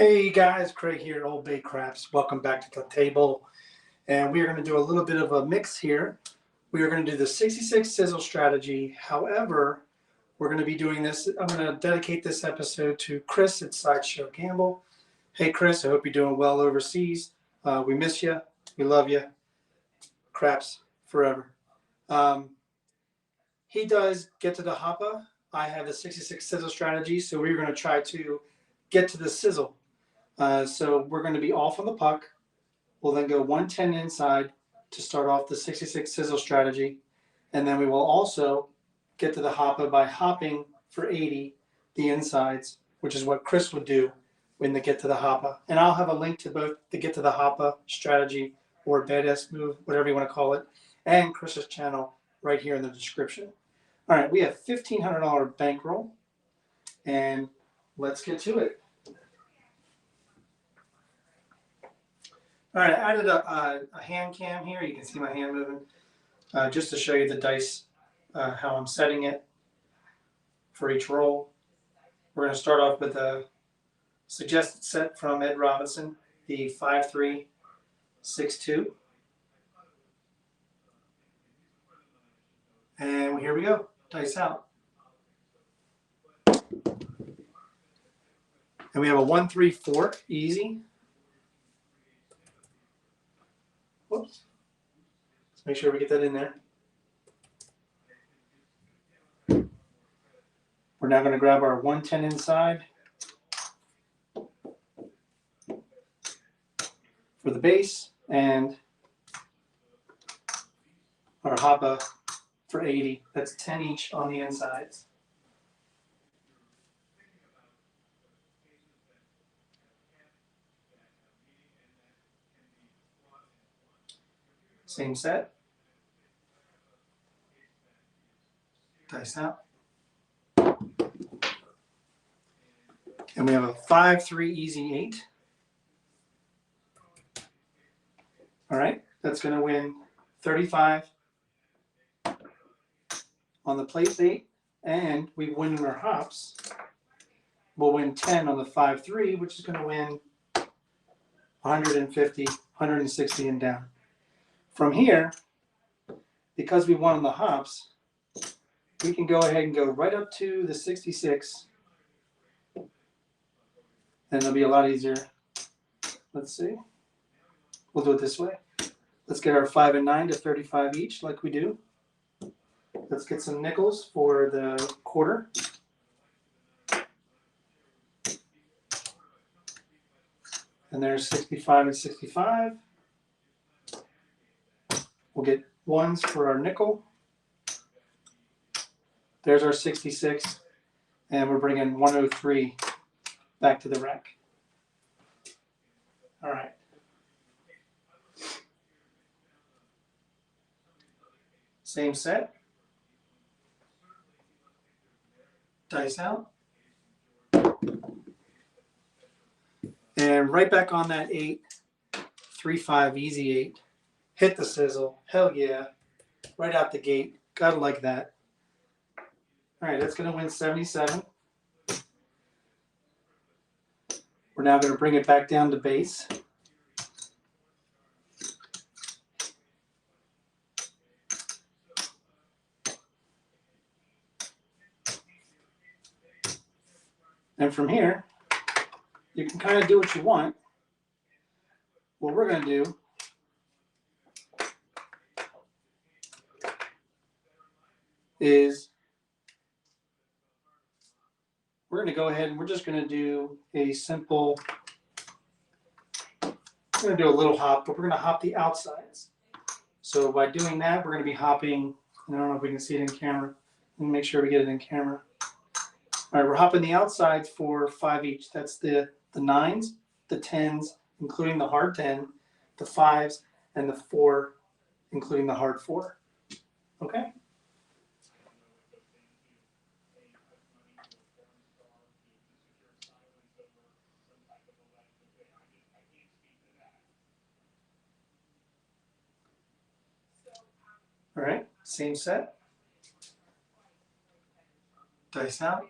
Hey guys, Craig here, Old Bay Craps. Welcome back to the table. And we are going to do a little bit of a mix here. We are going to do the 66 sizzle strategy. However, we're going to be doing this. I'm going to dedicate this episode to Chris at Sideshow Gamble. Hey Chris, I hope you're doing well overseas. We miss you. We love you. Craps forever. He does get to the Hoppa. I have the 66 sizzle strategy. So we're going to try to get to the sizzle. So we're going to be off on the puck. We'll then go 110 inside to start off the 66 sizzle strategy. And then we will also get to the Hoppa by hopping for 80 the insides, which is what Chris would do when they get to the Hoppa. And I'll have a link to both the get to the Hoppa strategy or badass move, whatever you want to call it, and Chris's channel right here in the description. All right, we have $1,500 bankroll, and let's get to it. All right, I added a hand cam here. You can see my hand moving just to show you the dice, how I'm setting it for each roll. We're going to start off with a suggested set from Ed Robinson, the 5-3-6-2. And here we go, dice out. And we have a 1-3-4 easy. Whoops. Let's make sure we get that in there. We're now going to grab our 110 inside for the base and our Hoppa for 80. That's 10 each on the insides. Same set. Dice out. And we have a 5-3 easy 8. All right, that's going to win 35 on the place 8, and we win our hops. We'll win 10 on the 5-3, which is going to win 150, 160 and down. From here, because we won on the hops, we can go ahead and go right up to the 66. And it'll be a lot easier. Let's see. We'll do it this way. Let's get our 5 and 9 to 35 each, like we do. Let's get some nickels for the quarter. And there's 65 and 65. We'll get ones for our nickel. There's our 66. And we're bringing 103 back to the rack. All right. Same set. Dice out. And right back on that 8, 3-5 easy 8. Hit the sizzle. Hell yeah. Right out the gate. Gotta like that. All right, that's going to win 77. We're now going to bring it back down to base. And from here, you can kind of do what you want. What we're going to do is we're going to go ahead and we're just going to do a simple, we're going to do a little hop, but we're going to hop the outsides. So by doing that, we're going to be hopping, I don't know if we can see it in camera. Let me make sure we get it in camera. All right, we're hopping the outsides for 5 each. That's the 9s, the 10s, including the hard 10, the 5s, and the 4, including the hard 4. Okay? All right, same set. Dice out.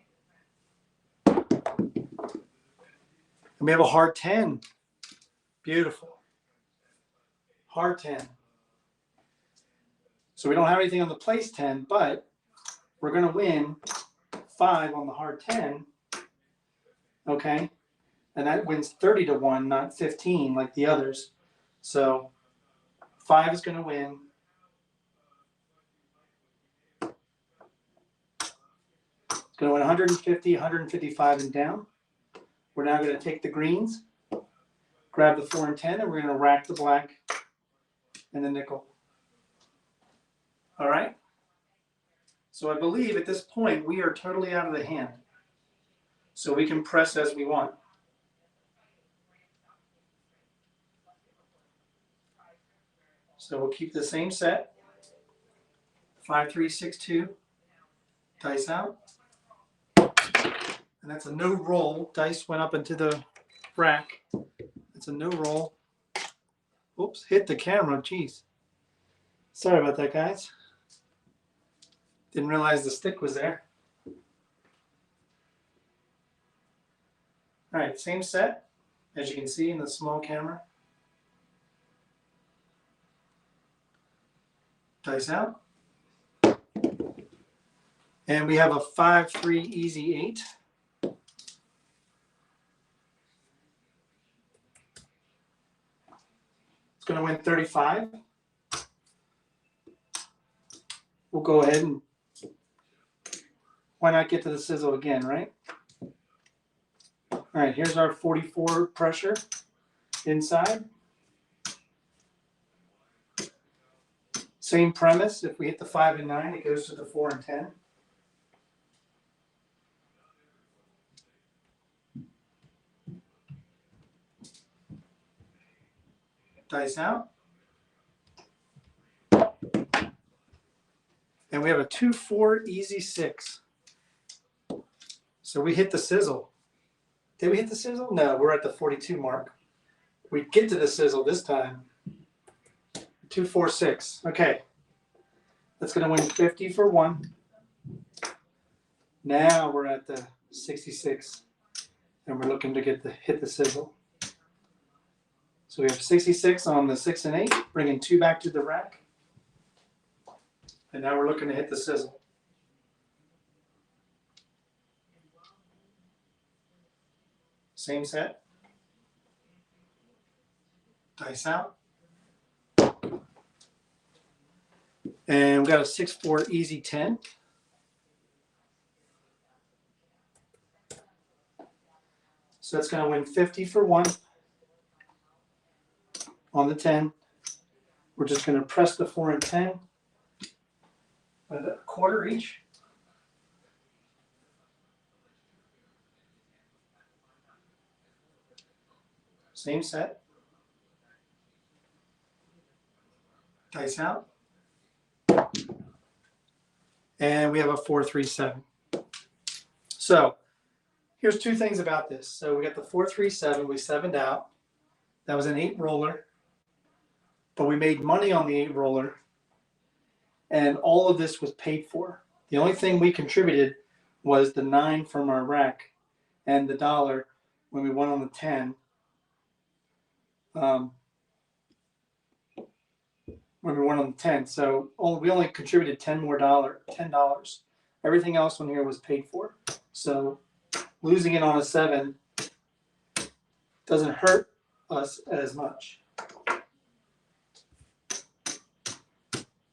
And we have a hard 10. Beautiful. Hard 10. So we don't have anything on the place 10, but we're going to win 5 on the hard 10. Okay? And that wins 30 to 1, not 15 like the others. So 5 is going to win. It's going to win 150, 155 and down. We're now going to take the greens, grab the 4 and 10, and we're going to rack the black and the nickel. All right? So I believe at this point we are totally out of the hand. So we can press as we want. So we'll keep the same set. 5, 3, 6, 2. Dice out. And that's a no roll. Dice went up into the rack. It's a no roll. Oops, hit the camera. Jeez. Sorry about that, guys. Didn't realize the stick was there. All right, same set, as you can see in the small camera. Dice out. And we have a 5, 3, easy 8. It's going to win 35. We'll go ahead and why not get to the sizzle again, right? All right, here's our 44 pressure inside. Same premise. If we hit the 5 and 9, it goes to the 4 and 10. Dice out. And we have a 2, 4, easy 6. So we hit the sizzle. Did we hit the sizzle? No, we're at the 42 mark. We get to the sizzle this time. 2, 4, 6. Okay. That's going to win 50 for 1. Now we're at the 66. And we're looking to hit the sizzle. So we have 66 on the 6 and 8, bringing 2 back to the rack. And now we're looking to hit the sizzle. Same set. Dice out. And we've got a 6, 4, easy 10. So that's going to win 50 for 1 on the 10. We're just going to press the 4 and 10 at a quarter each. Same set. Dice out. And we have a 4, 3, 7. So here's 2 things about this. So we got the 4, 3, 7. We 7'd out. That was an 8 roller. But we made money on the 8 roller. And all of this was paid for. The only thing we contributed was the 9 from our rack and the $1 when we won on the 10. When we won on the 10. So we only contributed $10. Everything else on here was paid for. So losing it on a 7 doesn't hurt us as much.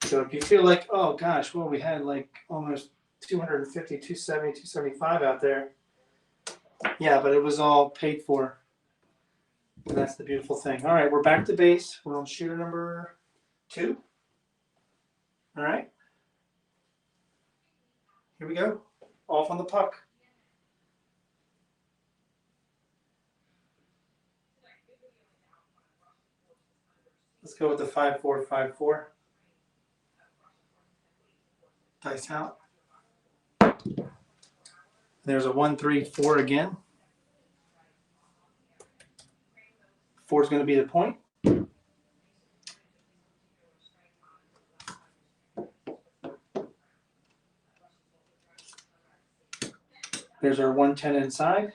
So if you feel like, oh gosh, well, we had like almost 250, 270, 275 out there. Yeah, but it was all paid for. And that's the beautiful thing. All right, we're back to base. We're on shooter number 2. All right. Here we go. Off on the puck. Let's go with the 5, 4, 5, 4. Dice out. There's a 1, 3, 4 again. 4 is going to be the point. There's our 110 inside.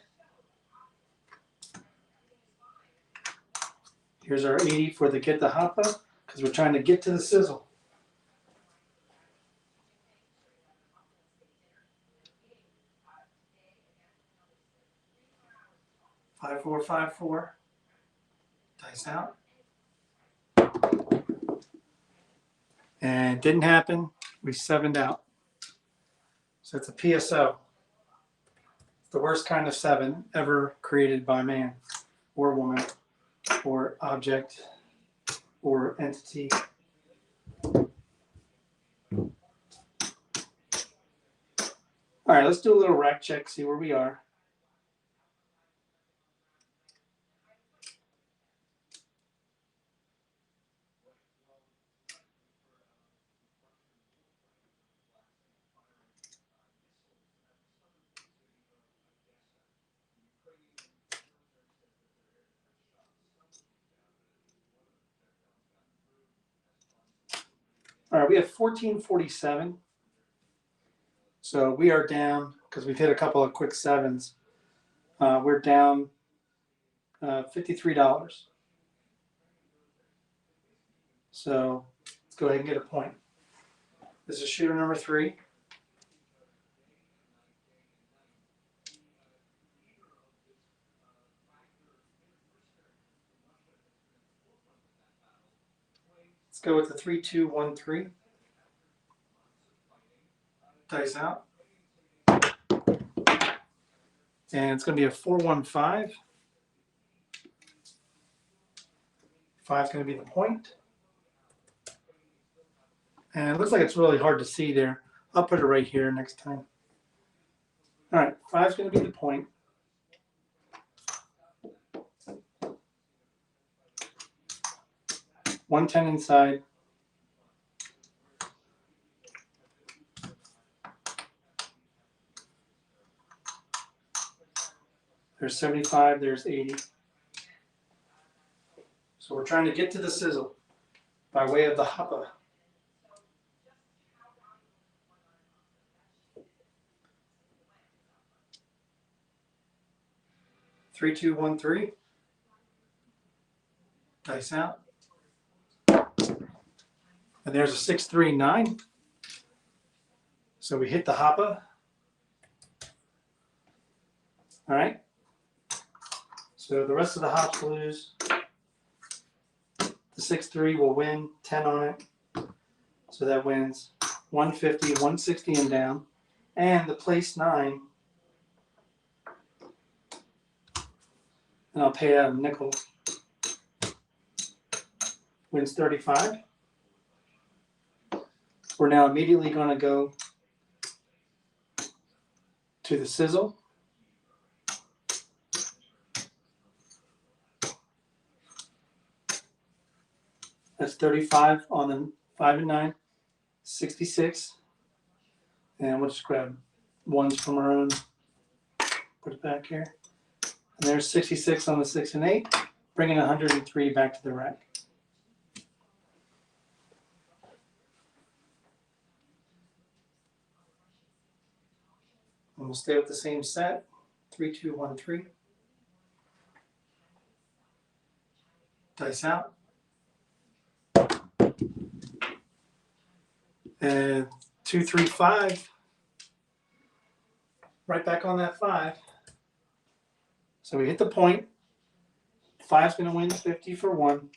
Here's our 80 for the get the hoppa, because we're trying to get to the sizzle. 5454. Dice out. And it didn't happen. We 7'd out. So it's a PSO. It's the worst kind of 7 ever created by man or woman or object or entity. All right, let's do a little rack check, see where we are. All right, we have 1447. So we are down because we've hit a couple of quick 7s. We're down $53. So let's go ahead and get a point. This is shooter number 3. Let's go with the 3213. Dice out. And it's going to be a 415. 5 is going to be the point. And it looks like it's really hard to see there. I'll put it right here next time. All right, 5 is going to be the point. $110 inside. There's 75, there's 80. So we're trying to get to the sizzle by way of the hoppa. Three, two, one, three. Dice out. And there's a 639. So we hit the hoppa. All right. So the rest of the hops lose. The 6-3 will win 10 on it. So that wins 150, 160 and down. And the place 9. And I'll pay out in nickels. Wins 35. We're now immediately going to go to the sizzle. That's 35 on the 5 and 9, 66. And we'll just grab ones from our own, put it back here. And there's 66 on the 6 and 8, bringing 103 back to the rack. And we'll stay with the same set, 3, 2, 1, 3. Dice out. And 2, 3, 5. Right back on that 5. So we hit the point. 5's going to win 50 for 1.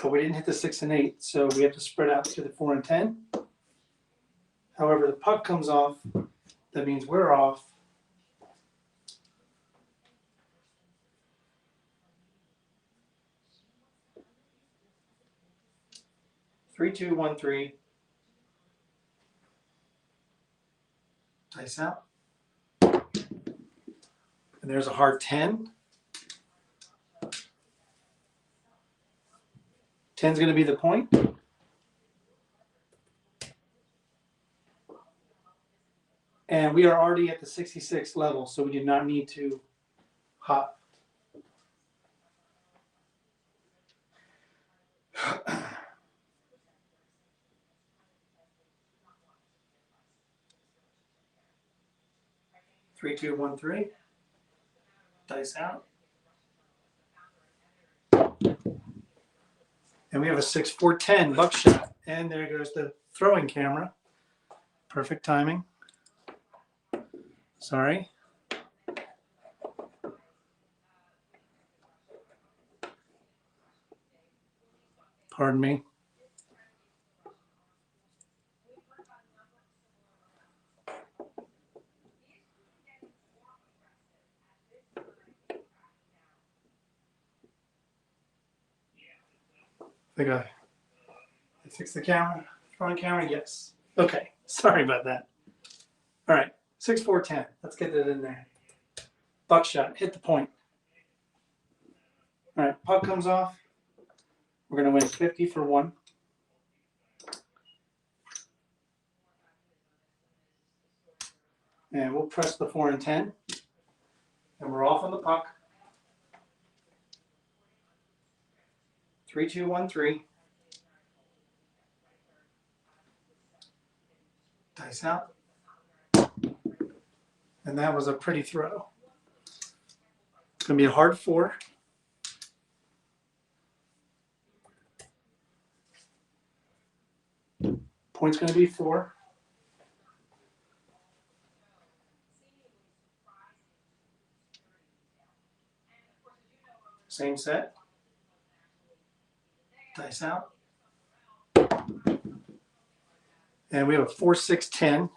But we didn't hit the 6 and 8, so we have to spread out to the 4 and 10. However, the puck comes off. That means we're off. Three, two, one, three. Dice out. And there's a hard 10. 10's going to be the point. And we are already at the 66 level, so we do not need to hop. Three, two, one, three. Dice out. And we have a 6-4-10 buckshot. And there goes the throwing camera. Perfect timing. Sorry. Pardon me. I fix the camera, front camera, yes. Okay, sorry about that. All right, 6-4-10. Let's get that in there. Buckshot, hit the point. All right, puck comes off. We're gonna win 50 for 1. And we'll press the 4 and 10. And we're off on the puck. 3, 2, 1, 3. Dice out. And that was a pretty throw. It's going to be a hard 4. Point's going to be 4. Same set. Dice out. And we have a 4-6-10.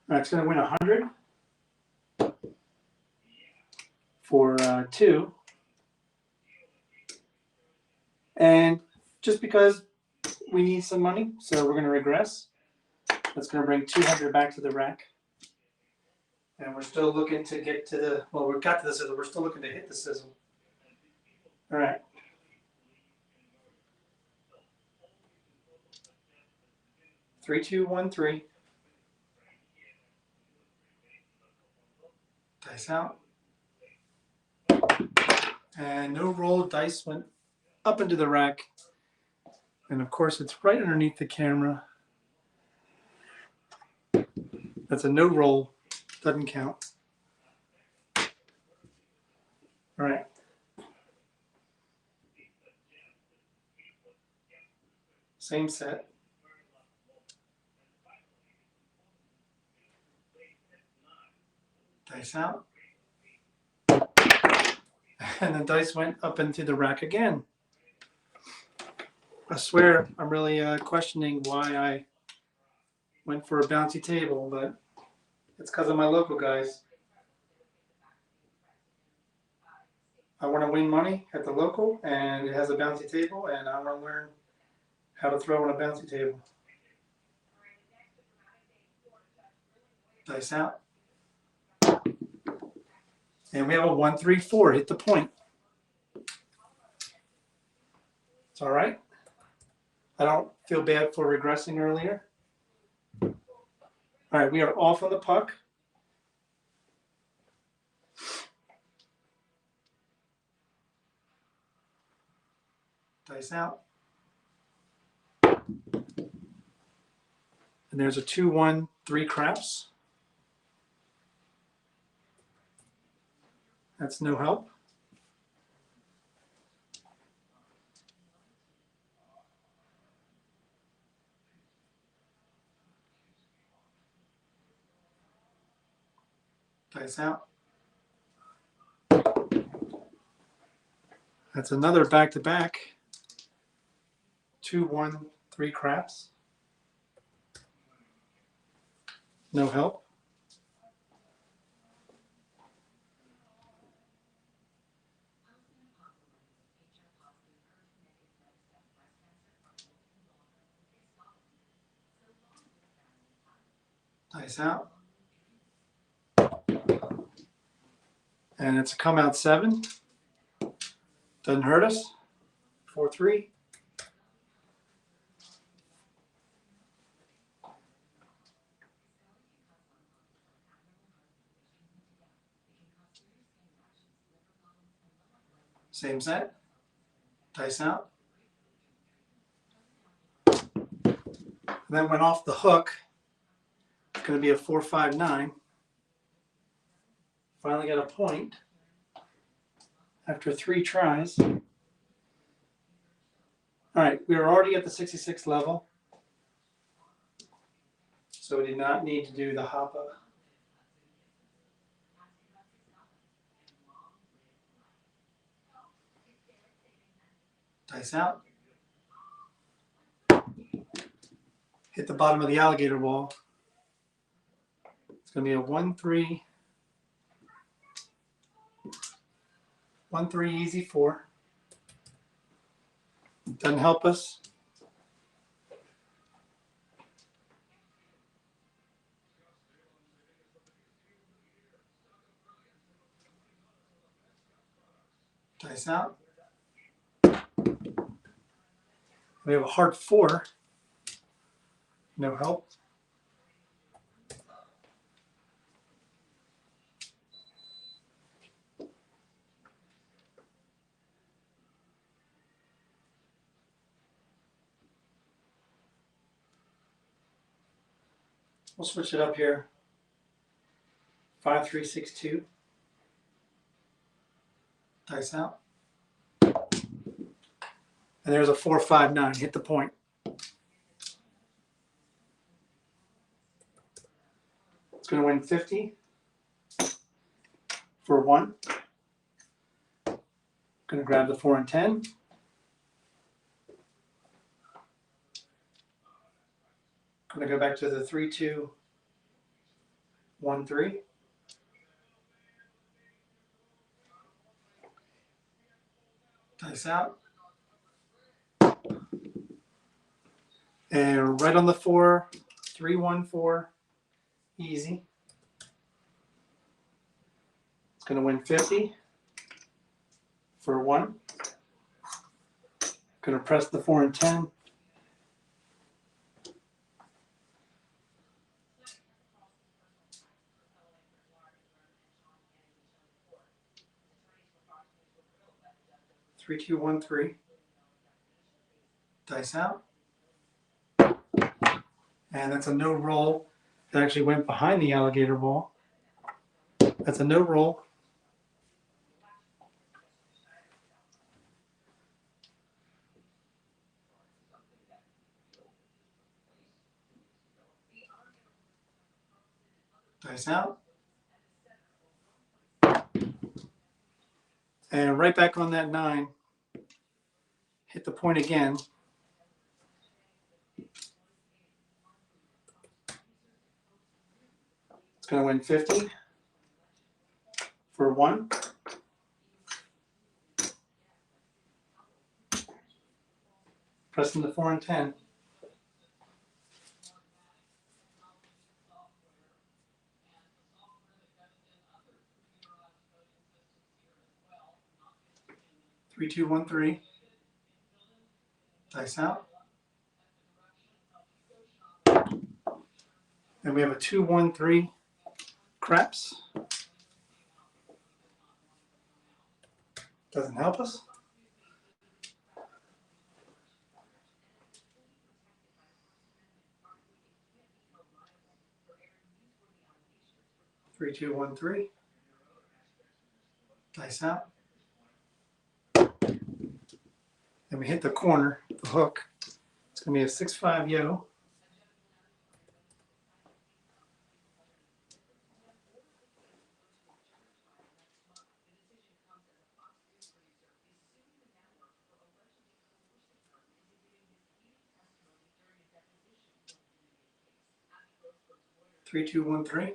It's going to win 100 for 2. And just because we need some money, so we're going to regress. That's going to bring 200 back to the rack. And we're still looking to get to the, well, we got to the sizzle. We're still looking to hit the sizzle. All right. Three, 2, 1, 3. Dice out. And no roll. Dice went up into the rack. And of course, it's right underneath the camera. That's a no roll. Doesn't count. All right. Same set. Dice out. And the dice went up into the rack again. I swear I'm really questioning why I went for a bouncy table, but it's because of my local guys. I want to win money at the local, and it has a bouncy table, and I want to learn how to throw on a bouncy table. Dice out. And we have a 1-3-4. Hit the point. It's all right. I don't feel bad for regressing earlier. All right, we are off on the puck. Dice out. And there's a 2-1-3 craps. That's no help. Dice out. That's another back-to-back. 2-1-3 craps. No help. Dice out. And it's a come out 7. Doesn't hurt us. 4-3. Same set. Dice out. And then went off the hook. It's going to be a 4-5-9. Finally got a point. after 3 tries. All right, we are already at the 66 level, so we did not need to do the Hoppa. Dice out. Hit the bottom of the alligator ball. It's going to be a 1-3. 1-3 easy 4. Doesn't help us. Dice out. We have a hard 4. No help. We'll switch it up here. 5-3-6-2. Dice out. And there's a 4-5-9. Hit the point. It's going to win 50 for 1. Going to grab the 4 and 10. Going to go back to the 3-2-1-3. Dice out. And right on the 4, 3-1-4, easy. It's going to win 50 for 1. Going to press the 4 and 10. Three, two, 1, 3. Dice out. And that's a no roll. It actually went behind the alligator ball. That's a no roll. Dice out. And right back on that 9. Hit the point again. It's going to win 50 for 1. Pressing the 4 and 10. Three, two, 1, 3. Dice out. And we have a 2-1-3 craps. Doesn't help us. Three, two, 1, 3. Dice out. And we hit the corner, the hook. It's going to be a 6-5 yo. Three, two, 1, 3.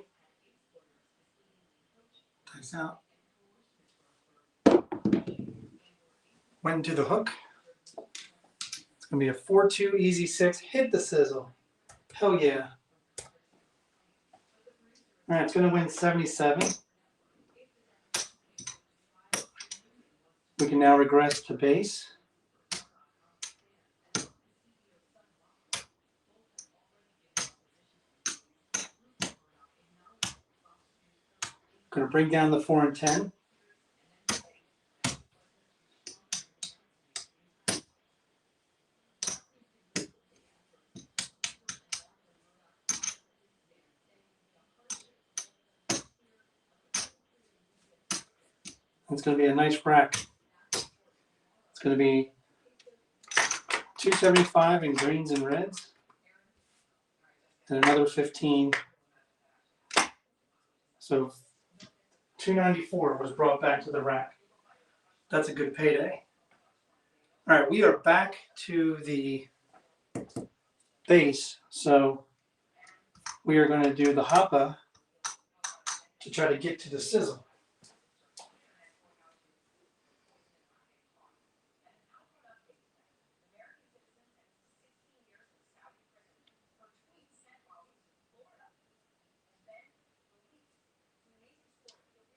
Dice out. Went into the hook. It's going to be a 4-2 easy 6. Hit the sizzle. Hell yeah. All right, it's going to win 77. We can now regress to base. Going to bring down the 4 and 10. It's going to be a nice rack. It's going to be 275 in greens and reds, and another 15. So 294 was brought back to the rack. That's a good payday. All right, we are back to the base. So we are going to do the Hoppa to try to get to the Sizzle.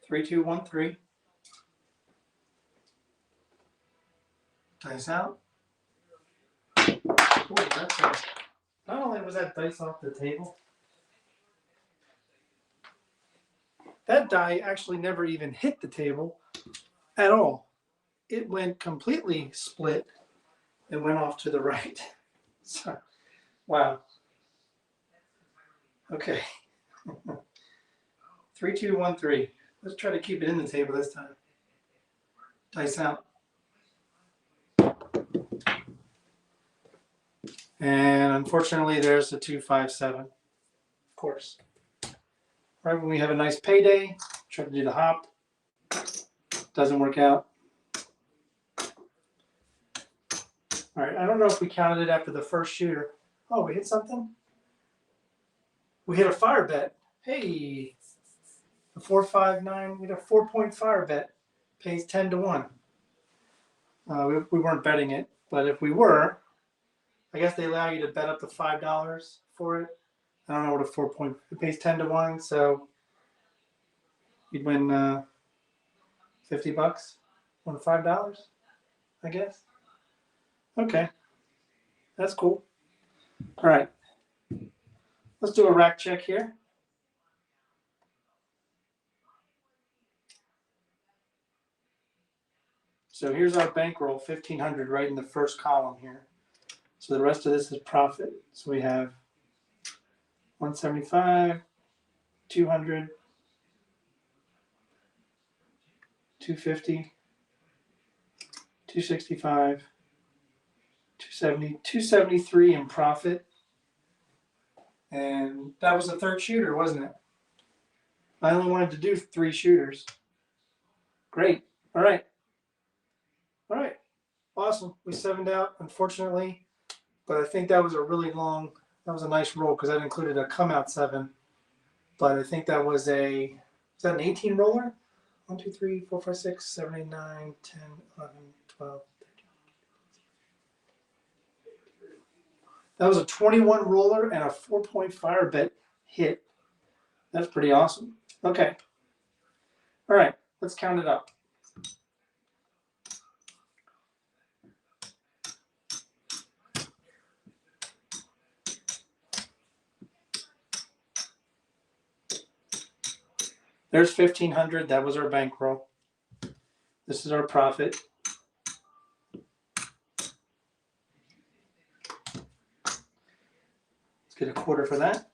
Three, two, one, three. Dice out. Ooh, that's not only was that dice off the table, that die actually never even hit the table at all. It went completely split and went off to the right. So, wow. Okay. 3, 2, 1, 3. Let's try to keep it in the table this time. Dice out. And unfortunately, there's the 2, 5, 7. Of course. Right when we have a nice payday, try to do the hop. Doesn't work out. All right, I don't know if we counted it after the first shooter. Oh, we hit something? We hit a fire bet. Hey, the 4, 5, 9, we had a 4-point fire bet. Pays 10 to 1. We weren't betting it, but if we were, I guess they allow you to bet up to $5 for it. I don't know what a 4-point, it pays 10 to 1, so you'd win 50 bucks on $5, I guess. Okay, that's cool. All right, let's do a rack check here. So here's our bankroll, 1,500 right in the first column here. So the rest of this is profit. So we have 175, 200, 250, 265, 270, 273 in profit. And that was the third shooter, wasn't it? I only wanted to do 3 shooters. Great. All right. All right. Awesome. We 7'd out, unfortunately. But I think that was a really long, that was a nice roll because that included a come out 7. But I think that was is that an 18 roller? 1, 2, 3, 4, 5, 6, 7, 8, 9, 10, 11, 12, 13. That was a 21 roller and a 4-point fire bet hit. That's pretty awesome. Okay. All right. Let's count it up. There's 1,500. That was our bankroll. This is our profit. Let's get a quarter for that.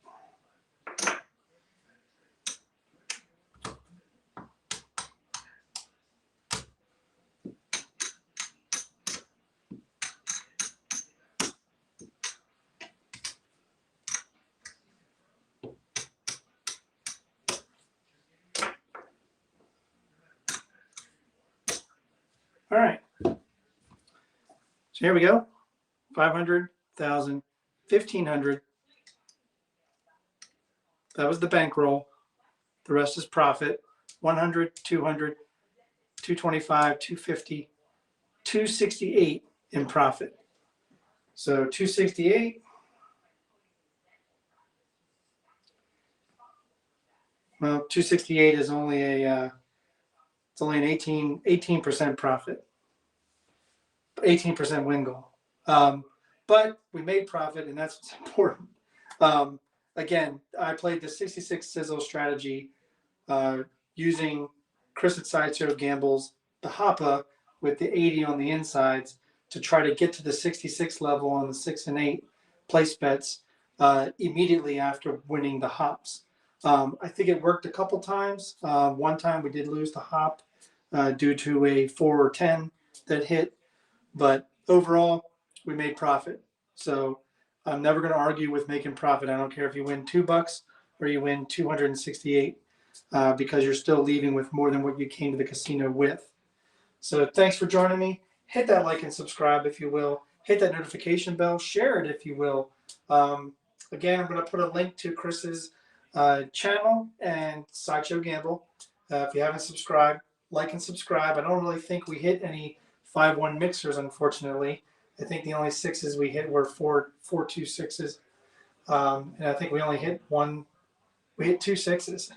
All right. So here we go. 500, 1,000, 1,500. That was the bankroll. The rest is profit. 100, 200, 225, 250, 268 in profit. So 268. Well, 268 is only it's only an 18% profit, 18% win goal. But we made profit, and that's what's important. Again, I played the 66 Sizzle strategy using Chris at Sideshow Gambles, the Hoppa with the 80 on the insides to try to get to the 66 level on the 6 and 8 place bets immediately after winning the hops. I think it worked a couple times. One time we did lose the hop due to a 4 or 10 that hit. But overall, we made profit. So I'm never going to argue with making profit. I don't care if you win $2 or you win 268, because you're still leaving with more than what you came to the casino with. So thanks for joining me. Hit that like and subscribe if you will. Hit that notification bell. Share it if you will. Again, I'm going to put a link to Chris's channel and Sideshow Gamble. If you haven't subscribed, like and subscribe. I don't really think we hit any 5-1 mixers, unfortunately. I think the only sixes we hit were 4-2 sixes. And I think we only hit one. We hit 2 sixes.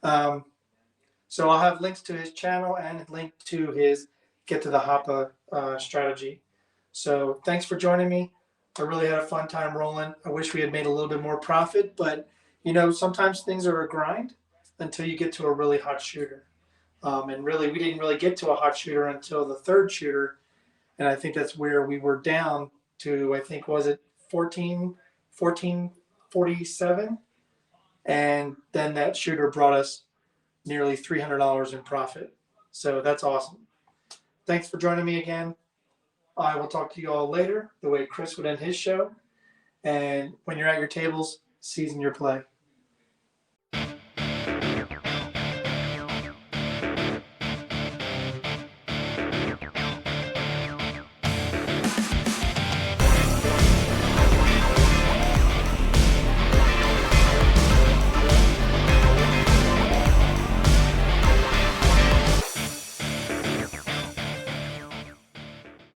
So I'll have links to his channel and a link to his Get to the Hoppa strategy. So thanks for joining me. I really had a fun time rolling. I wish we had made a little bit more profit, but sometimes things are a grind until you get to a really hot shooter. And really, we didn't really get to a hot shooter until the third shooter. And I think that's where we were down to, I think, was it 1447? And then that shooter brought us nearly $300 in profit. So that's awesome. Thanks for joining me again. I will talk to you all later, the way Chris would end his show. And when you're at your tables, season your play.